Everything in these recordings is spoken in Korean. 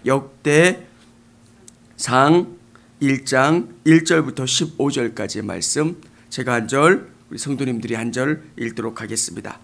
역대상 1장 1절부터 15절까지의 말씀, 제가 한 절, 우리 성도님들이 한 절 읽도록 하겠습니다.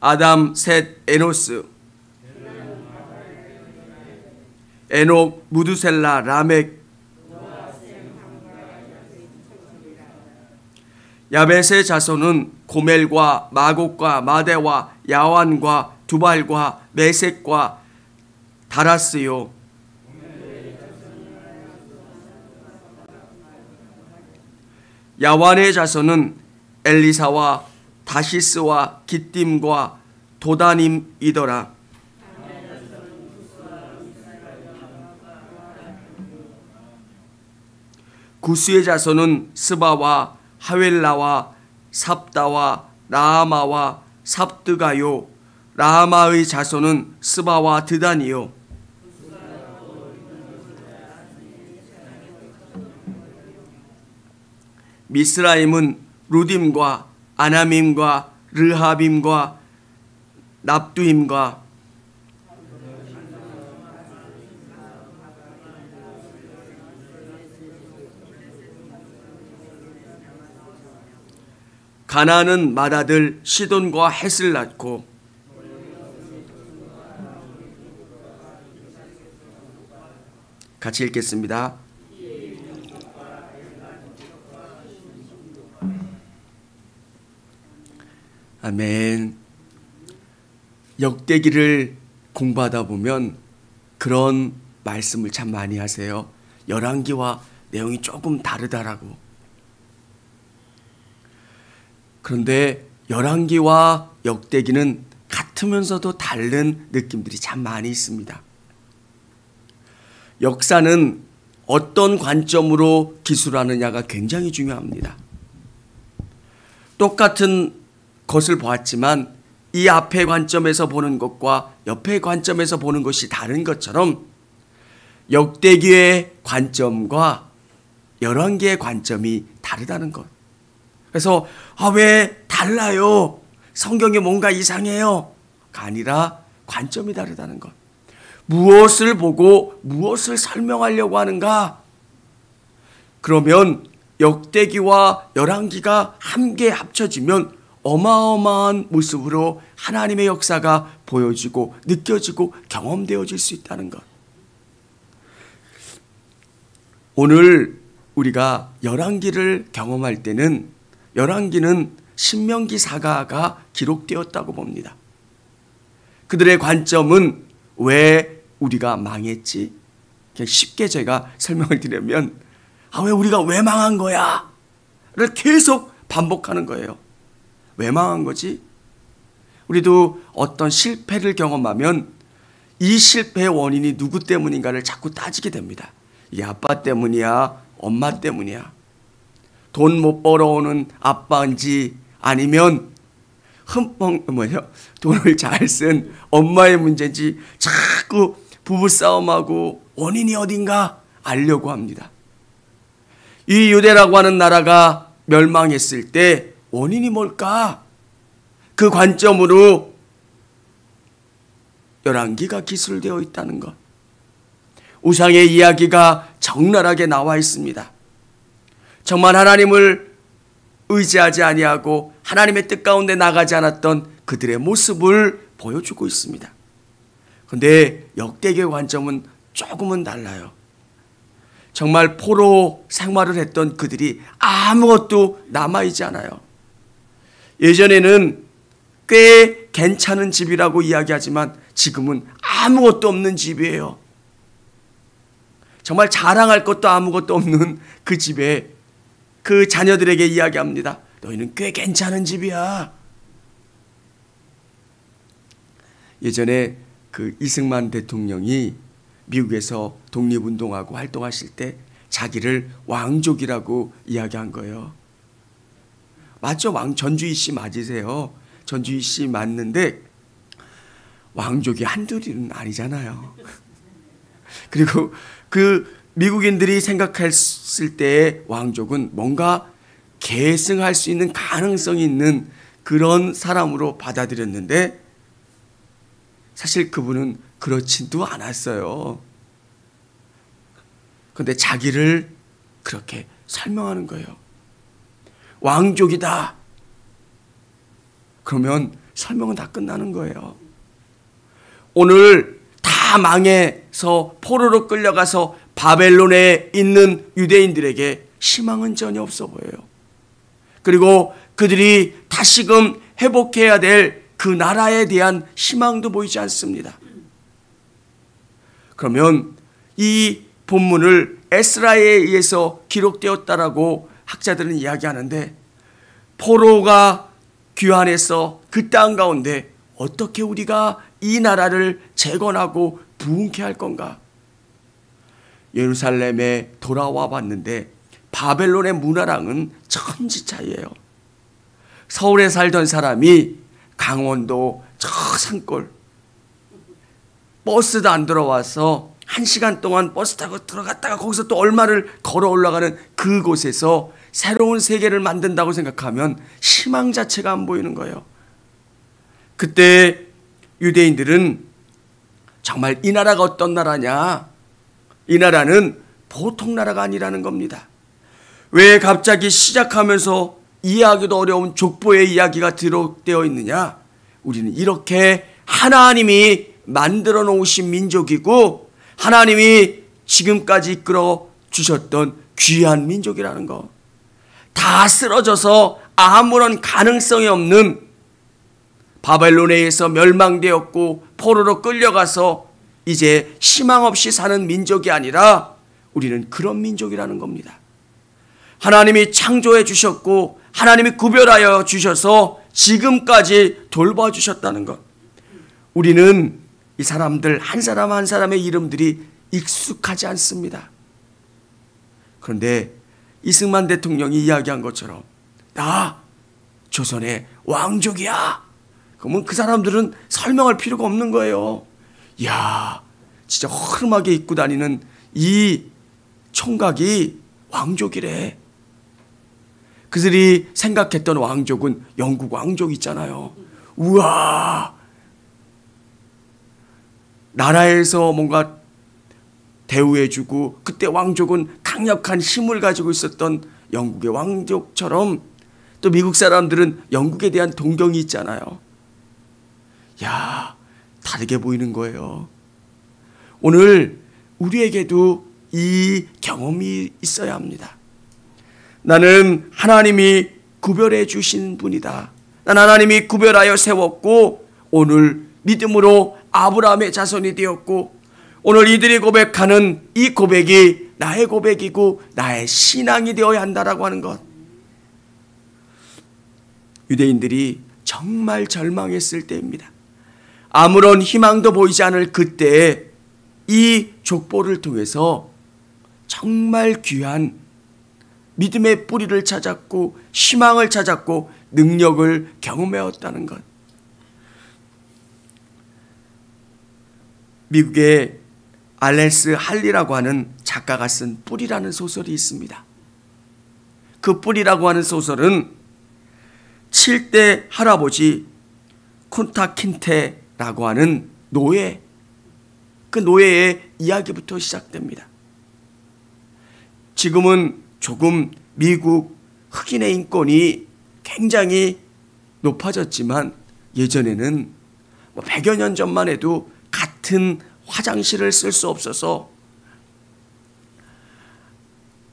아담, 셋, 에노스, 에녹, 무두셀라, 라멕, 야벳의 자손은 고멜과 마곡과 마대와 야완과 두발과 메섹과 다라스요. 야완의 자손은 엘리사와 다시스와 기띔과 도다님이더라. 구스의 자손은 스바와 하웰라와 삽다와 라하마와 삽드가요. 라하마의 자손은 스바와 드단이요. 미스라임은 루딤과 아나밈과 르하빔과 납두임과 가나안은 맏아들 시돈과 헷을 낳고 같이 읽겠습니다. 아멘. 역대기를 공부하다 보면 그런 말씀을 참 많이 하세요. 열왕기와 내용이 조금 다르다라고. 그런데 열왕기와 역대기는 같으면서도 다른 느낌들이 참 많이 있습니다. 역사는 어떤 관점으로 기술하느냐가 굉장히 중요합니다. 똑같은 것을 보았지만 이 앞의 관점에서 보는 것과 옆의 관점에서 보는 것이 다른 것처럼 역대기의 관점과 열왕기의 관점이 다르다는 것. 그래서 왜 달라요? 성경에 뭔가 이상해요? 가 아니라 관점이 다르다는 것. 무엇을 보고 무엇을 설명하려고 하는가? 그러면 역대기와 열왕기가 함께 합쳐지면 어마어마한 모습으로 하나님의 역사가 보여지고 느껴지고 경험되어질 수 있다는 것. 오늘 우리가 열왕기를 경험할 때는 열왕기는 신명기 사가가 기록되었다고 봅니다. 그들의 관점은 왜 우리가 망했지? 그냥 쉽게 제가 설명을 드리면 왜 우리가 왜 망한 거야? 를 계속 반복하는 거예요. 왜 망한 거지? 우리도 어떤 실패를 경험하면 이 실패의 원인이 누구 때문인가를 자꾸 따지게 됩니다. 이게 아빠 때문이야? 엄마 때문이야? 돈 못 벌어오는 아빠인지 아니면 돈을 잘 쓴 엄마의 문제인지 자꾸 부부싸움하고 원인이 어딘가 알려고 합니다. 이 유대라고 하는 나라가 멸망했을 때 원인이 뭘까? 그 관점으로 열왕기가 기술되어 있다는 것. 우상의 이야기가 적나라하게 나와 있습니다. 정말 하나님을 의지하지 아니하고 하나님의 뜻 가운데 나가지 않았던 그들의 모습을 보여주고 있습니다. 그런데 역대기의 관점은 조금은 달라요. 정말 포로 생활을 했던 그들이 아무것도 남아있지 않아요. 예전에는 꽤 괜찮은 집이라고 이야기하지만 지금은 아무것도 없는 집이에요. 정말 자랑할 것도 아무것도 없는 그 집에 그 자녀들에게 이야기합니다. 너희는 꽤 괜찮은 집이야. 예전에 그 이승만 대통령이 미국에서 독립운동하고 활동하실 때 자기를 왕족이라고 이야기한 거예요. 맞죠? 전주희 씨 맞으세요. 전주희 씨 맞는데 왕족이 한둘이는 아니잖아요. 그리고 그 미국인들이 생각했을 때의 왕족은 뭔가 계승할 수 있는 가능성이 있는 그런 사람으로 받아들였는데 사실 그분은 그렇지도 않았어요. 그런데 자기를 그렇게 설명하는 거예요. 왕족이다. 그러면 설명은 다 끝나는 거예요. 오늘 다 망해서 포로로 끌려가서 바벨론에 있는 유대인들에게 희망은 전혀 없어 보여요. 그리고 그들이 다시금 회복해야 될 그 나라에 대한 희망도 보이지 않습니다. 그러면 이 본문을 에스라에 의해서 기록되었다라고 학자들은 이야기하는데, 포로가 귀환해서 그 땅 가운데 어떻게 우리가 이 나라를 재건하고 부흥케 할 건가? 예루살렘에 돌아와 봤는데 바벨론의 문화랑은 천지 차이예요. 서울에 살던 사람이 강원도 저 산골 버스도 안 들어와서 1시간 동안 버스 타고 들어갔다가 거기서 또 얼마를 걸어 올라가는 그곳에서 새로운 세계를 만든다고 생각하면 희망 자체가 안 보이는 거예요. 그때 유대인들은 정말 이 나라가 어떤 나라냐? 이 나라는 보통 나라가 아니라는 겁니다. 왜 갑자기 시작하면서 이해하기도 어려운 족보의 이야기가 기록되어 있느냐? 우리는 이렇게 하나님이 만들어 놓으신 민족이고 하나님이 지금까지 이끌어 주셨던 귀한 민족이라는 거. 다 쓰러져서 아무런 가능성이 없는 바벨론에 의해서 멸망되었고 포로로 끌려가서 이제 희망 없이 사는 민족이 아니라 우리는 그런 민족이라는 겁니다. 하나님이 창조해 주셨고 하나님이 구별하여 주셔서 지금까지 돌봐주셨다는 것. 우리는 이 사람들 한 사람 한 사람의 이름들이 익숙하지 않습니다. 그런데 이승만 대통령이 이야기한 것처럼 나 조선의 왕족이야. 그러면 그 사람들은 설명할 필요가 없는 거예요. 이야, 진짜 허름하게 입고 다니는 이 총각이 왕족이래. 그들이 생각했던 왕족은 영국 왕족 있잖아요. 우와, 나라에서 뭔가 대우해주고 그때 왕족은 강력한 힘을 가지고 있었던 영국의 왕족처럼 또 미국 사람들은 영국에 대한 동경이 있잖아요. 야, 다르게 보이는 거예요. 오늘 우리에게도 이 경험이 있어야 합니다. 나는 하나님이 구별해 주신 분이다. 난 하나님이 구별하여 세웠고 오늘 믿음으로 아브라함의 자손이 되었고 오늘 이들이 고백하는 이 고백이 나의 고백이고 나의 신앙이 되어야 한다라고 하는 것. 유대인들이 정말 절망했을 때입니다. 아무런 희망도 보이지 않을 그때에 이 족보를 통해서 정말 귀한 믿음의 뿌리를 찾았고 희망을 찾았고 능력을 경험해왔다는 것. 미국의 알렌스 할리라고 하는 작가가 쓴 뿌리라는 소설이 있습니다. 그 뿌리라고 하는 소설은 7대 할아버지 쿤타 킨테라고 하는 노예, 그 노예의 이야기부터 시작됩니다. 지금은 조금 미국 흑인의 인권이 굉장히 높아졌지만 예전에는 100여 년 전만 해도 같은 화장실을 쓸 수 없어서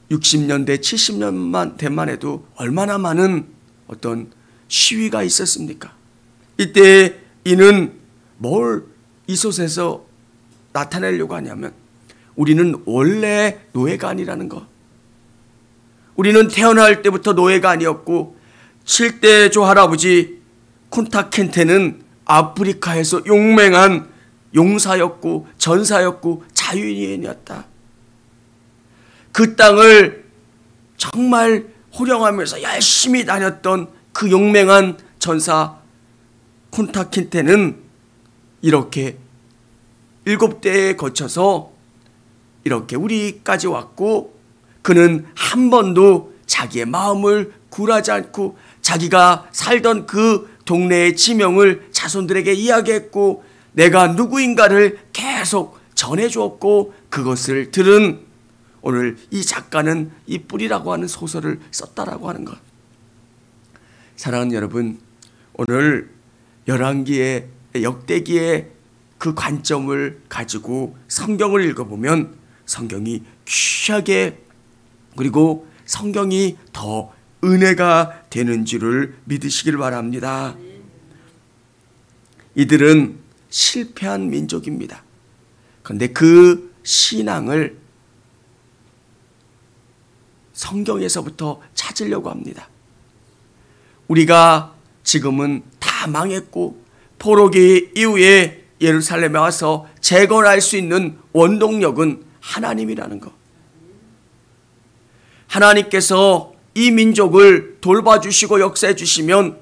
60년대 70년만 된만 해도 얼마나 많은 어떤 시위가 있었습니까? 이때 이는 뭘 이 소설에서 나타내려고 하냐면 우리는 원래 노예가 아니라는 것. 우리는 태어날 때부터 노예가 아니었고 7대 조 할아버지 쿤타 켄테는 아프리카에서 용맹한 용사였고 전사였고 자유인이었다. 그 땅을 정말 호령하면서 열심히 다녔던 그 용맹한 전사 쿤타 킨테는 이렇게 7대에 거쳐서 이렇게 우리까지 왔고 그는 한 번도 자기의 마음을 굴하지 않고 자기가 살던 그 동네의 지명을 자손들에게 이야기했고 내가 누구인가를 계속 전해주었고 그것을 들은 오늘 이 작가는 이 뿌리라고 하는 소설을 썼다라고 하는 것. 사랑하는 여러분, 오늘 열왕기의 역대기의 그 관점을 가지고 성경을 읽어보면 성경이 귀하게, 그리고 성경이 더 은혜가 되는 줄을 믿으시길 바랍니다. 이들은 실패한 민족입니다. 그런데 그 신앙을 성경에서부터 찾으려고 합니다. 우리가 지금은 다 망했고 포로기 이후에 예루살렘에 와서 재건할 수 있는 원동력은 하나님이라는 것. 하나님께서 이 민족을 돌봐주시고 역사해 주시면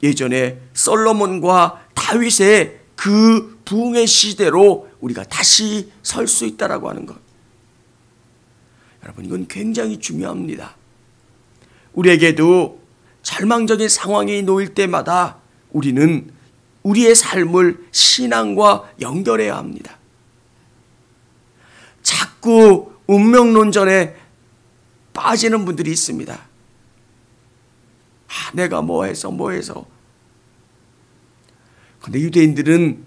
예전에 솔로몬과 다윗의 그 부흥의 시대로 우리가 다시 설 수 있다라고 하는 것. 여러분, 이건 굉장히 중요합니다. 우리에게도 절망적인 상황이 놓일 때마다 우리는 우리의 삶을 신앙과 연결해야 합니다. 자꾸 운명론전에 빠지는 분들이 있습니다. 내가 뭐 해서. 그런데 유대인들은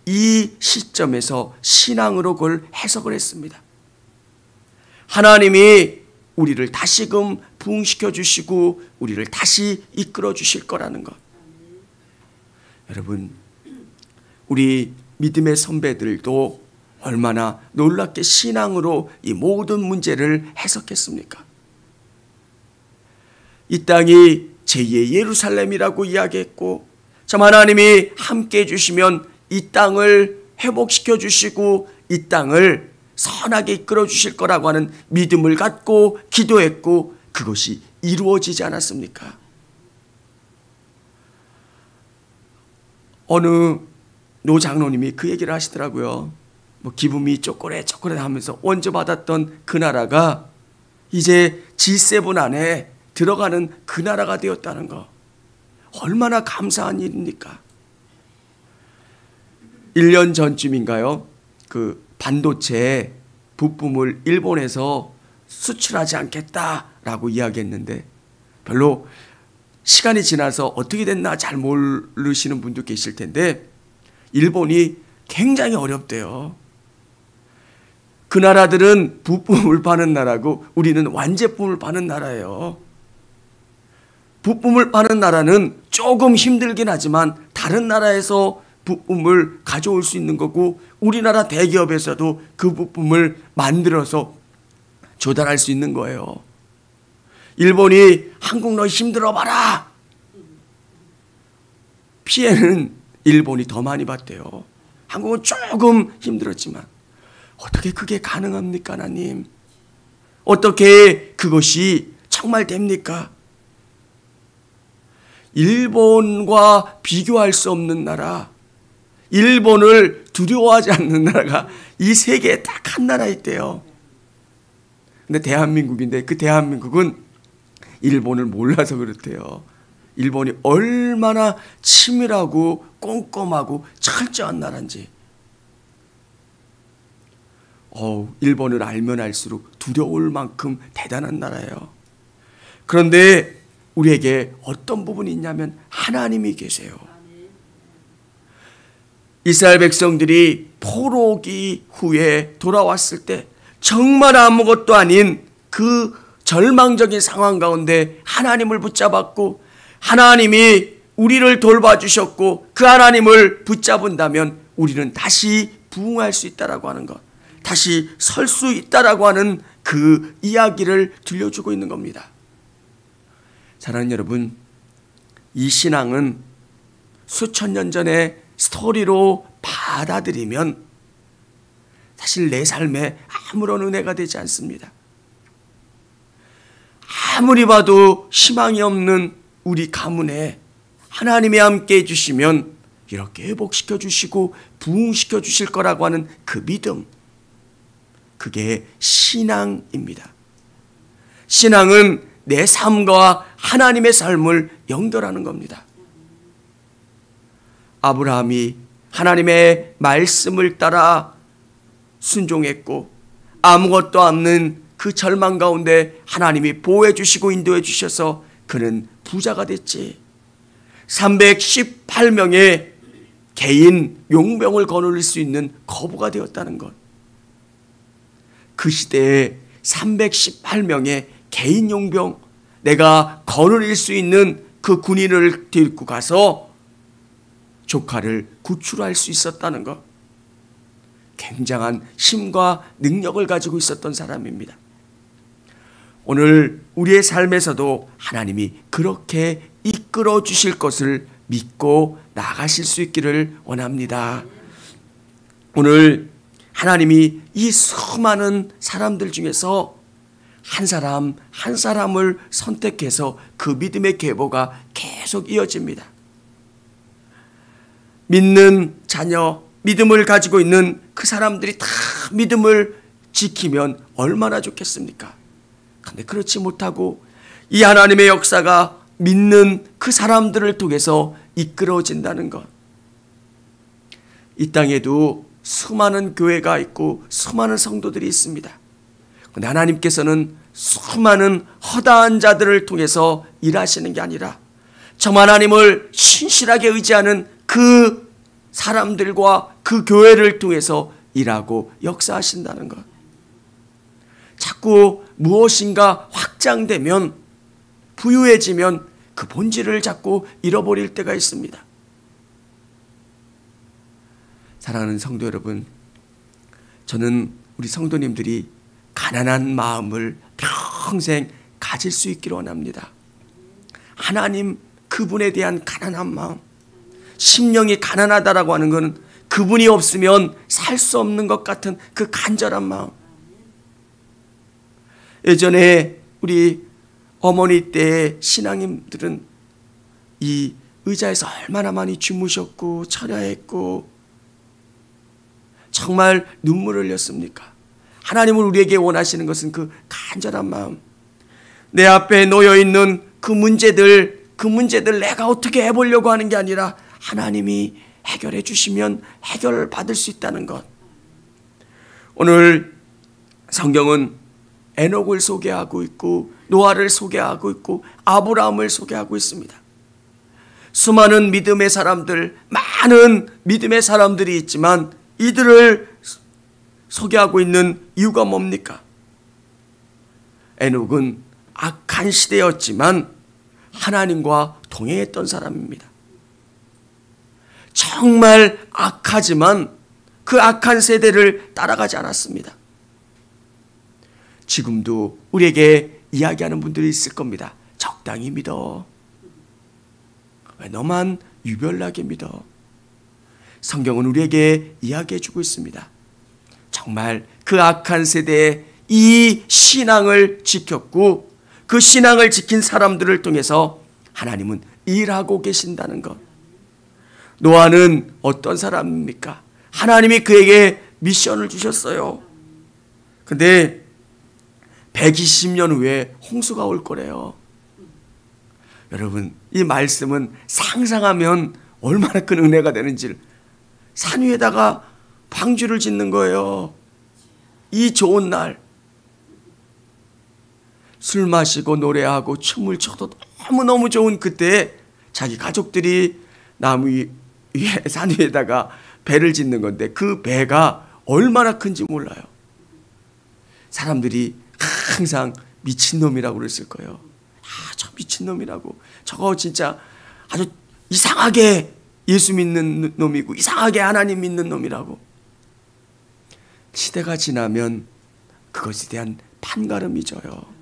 이 시점에서 신앙으로 그걸 해석을 했습니다. 하나님이 우리를 다시금 부흥시켜 주시고 우리를 다시 이끌어 주실 거라는 것. 여러분, 우리 믿음의 선배들도 얼마나 놀랍게 신앙으로 이 모든 문제를 해석했습니까? 이 땅이 제2의 예루살렘이라고 이야기했고, 참 하나님이 함께 해주시면 이 땅을 회복시켜 주시고 이 땅을 선하게 이끌어 주실 거라고 하는 믿음을 갖고 기도했고, 그것이 이루어지지 않았습니까? 어느 노 장로님이 그 얘기를 하시더라고요. 뭐 기분이 쪼꼬레 하면서 원조 받았던 그 나라가 이제 G7 안에 들어가는 그 나라가 되었다는 거. 얼마나 감사한 일입니까? 1년 전쯤인가요? 그 반도체 부품을 일본에서 수출하지 않겠다라고 이야기했는데, 별로 시간이 지나서 어떻게 됐나 잘 모르시는 분도 계실 텐데, 일본이 굉장히 어렵대요. 그 나라들은 부품을 파는 나라고 우리는 완제품을 파는 나라예요. 부품을 파는 나라는 조금 힘들긴 하지만 다른 나라에서 부품을 가져올 수 있는 거고, 우리나라 대기업에서도 그 부품을 만들어서 조달할 수 있는 거예요. 일본이 한국 너 힘들어 봐라. 피해는 일본이 더 많이 봤대요. 한국은 조금 힘들었지만 어떻게 그게 가능합니까, 하나님? 어떻게 그것이 정말 됩니까? 일본과 비교할 수 없는 나라, 일본을 두려워하지 않는 나라가 이 세계에 딱 한 나라 있대요. 근데 대한민국인데 그 대한민국은 일본을 몰라서 그렇대요. 일본이 얼마나 치밀하고 꼼꼼하고 철저한 나라인지. 일본을 알면 알수록 두려울 만큼 대단한 나라예요. 그런데 우리에게 어떤 부분이 있냐면 하나님이 계세요. 이스라엘 백성들이 포로기 후에 돌아왔을 때 정말 아무것도 아닌 그 절망적인 상황 가운데 하나님을 붙잡았고, 하나님이 우리를 돌봐주셨고, 그 하나님을 붙잡은다면 우리는 다시 부흥할 수 있다라고 하는 것, 다시 설 수 있다라고 하는 그 이야기를 들려주고 있는 겁니다. 사랑하는 여러분, 이 신앙은 수천 년 전의 스토리로 받아들이면 사실 내 삶에 아무런 은혜가 되지 않습니다. 아무리 봐도 희망이 없는 우리 가문에 하나님이 함께 해주시면 이렇게 회복시켜 주시고 부흥시켜 주실 거라고 하는 그 믿음, 그게 신앙입니다. 신앙은 내 삶과 하나님의 삶을 연결하는 겁니다. 아브라함이 하나님의 말씀을 따라 순종했고, 아무것도 없는 그 절망 가운데 하나님이 보호해 주시고 인도해 주셔서 그는 부자가 됐지. 318명의 개인 용병을 거느릴 수 있는 거부가 되었다는 것. 그 시대에 318명의 개인 용병, 내가 거느릴 수 있는 그 군인을 데리고 가서 조카를 구출할 수 있었다는 것. 굉장한 힘과 능력을 가지고 있었던 사람입니다. 오늘 우리의 삶에서도 하나님이 그렇게 이끌어 주실 것을 믿고 나가실 수 있기를 원합니다. 오늘 하나님이 이 수많은 사람들 중에서 한 사람 한 사람을 선택해서 그 믿음의 계보가 계속 이어집니다. 믿는 자녀, 믿음을 가지고 있는 그 사람들이 다 믿음을 지키면 얼마나 좋겠습니까? 그런데 그렇지 못하고 이 하나님의 역사가 믿는 그 사람들을 통해서 이끌어진다는 것. 이 땅에도 수많은 교회가 있고 수많은 성도들이 있습니다. 그런데 하나님께서는 수많은 허다한 자들을 통해서 일하시는 게 아니라 저 하나님을 신실하게 의지하는 그 사람들과 그 교회를 통해서 일하고 역사하신다는 것. 자꾸 무엇인가 확장되면, 부유해지면 그 본질을 자꾸 잃어버릴 때가 있습니다. 사랑하는 성도 여러분, 저는 우리 성도님들이 가난한 마음을 평생 가질 수 있기를 원합니다. 하나님 그분에 대한 가난한 마음, 심령이 가난하다라고 하는 것은 그분이 없으면 살 수 없는 것 같은 그 간절한 마음. 예전에 우리 어머니 때의 신앙님들은 이 의자에서 얼마나 많이 주무셨고 철야했고 정말 눈물을 흘렸습니까? 하나님은 우리에게 원하시는 것은 그 간절한 마음. 내 앞에 놓여있는 그 문제들 내가 어떻게 해보려고 하는 게 아니라 하나님이 해결해 주시면 해결을 받을 수 있다는 것. 오늘 성경은 에녹을 소개하고 있고 노아를 소개하고 있고 아브라함을 소개하고 있습니다. 수많은 믿음의 사람들, 많은 믿음의 사람들이 있지만 이들을 소개하고 있는 이유가 뭡니까? 에녹은 악한 시대였지만 하나님과 동행했던 사람입니다. 정말 악하지만 그 악한 세대를 따라가지 않았습니다. 지금도 우리에게 이야기하는 분들이 있을 겁니다. 적당히 믿어. 왜 너만 유별나게 믿어? 성경은 우리에게 이야기해주고 있습니다. 정말 그 악한 세대에 이 신앙을 지켰고 그 신앙을 지킨 사람들을 통해서 하나님은 일하고 계신다는 것. 노아는 어떤 사람입니까? 하나님이 그에게 미션을 주셨어요. 근데 120년 후에 홍수가 올 거래요. 여러분, 이 말씀은 상상하면 얼마나 큰 은혜가 되는지를. 산 위에다가 방주를 짓는 거예요. 이 좋은 날 술 마시고 노래하고 춤을 춰도 너무너무 좋은 그때에 자기 가족들이 나무 위에 산 위에다가 배를 짓는 건데 그 배가 얼마나 큰지 몰라요. 사람들이 항상 미친놈이라고 그랬을 거예요. 저 미친놈이라고. 저거 진짜 아주 이상하게 예수 믿는 놈이고 이상하게 하나님 믿는 놈이라고. 시대가 지나면 그것에 대한 판가름이 져요.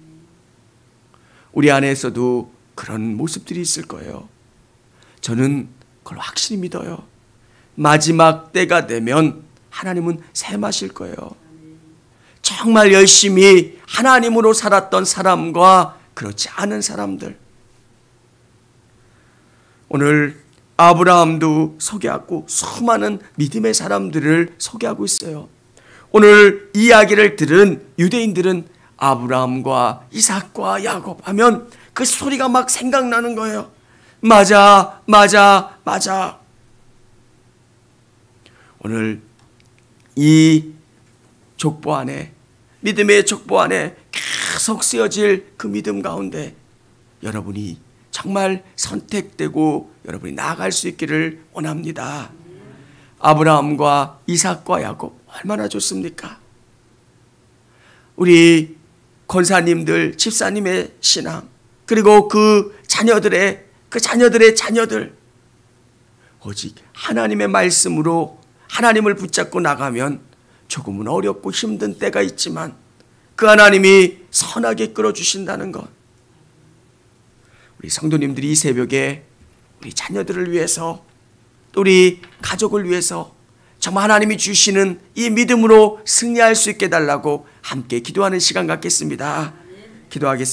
우리 안에서도 그런 모습들이 있을 거예요. 저는 그걸 확실히 믿어요. 마지막 때가 되면 하나님은 샘하실 거예요. 정말 열심히 하나님으로 살았던 사람과 그렇지 않은 사람들. 오늘 아브라함도 소개하고 수많은 믿음의 사람들을 소개하고 있어요. 오늘 이야기를 들은 유대인들은 아브라함과 이삭과 야곱 하면 그 소리가 막 생각나는 거예요. 맞아. 오늘 이 족보 안에, 믿음의 족보 안에 계속 쓰여질 그 믿음 가운데 여러분이 정말 선택되고 여러분이 나아갈 수 있기를 원합니다. 아브라함과 이삭과 야곱 얼마나 좋습니까? 우리 권사님들, 집사님의 신앙, 그리고 그 자녀들의 자녀들, 오직 하나님의 말씀으로 하나님을 붙잡고 나가면 조금은 어렵고 힘든 때가 있지만 그 하나님이 선하게 끌어주신다는 것. 우리 성도님들이 이 새벽에 우리 자녀들을 위해서, 또 우리 가족을 위해서 정말 하나님이 주시는 이 믿음으로 승리할 수 있게 해달라고 함께 기도하는 시간 갖겠습니다. 기도하겠습니다.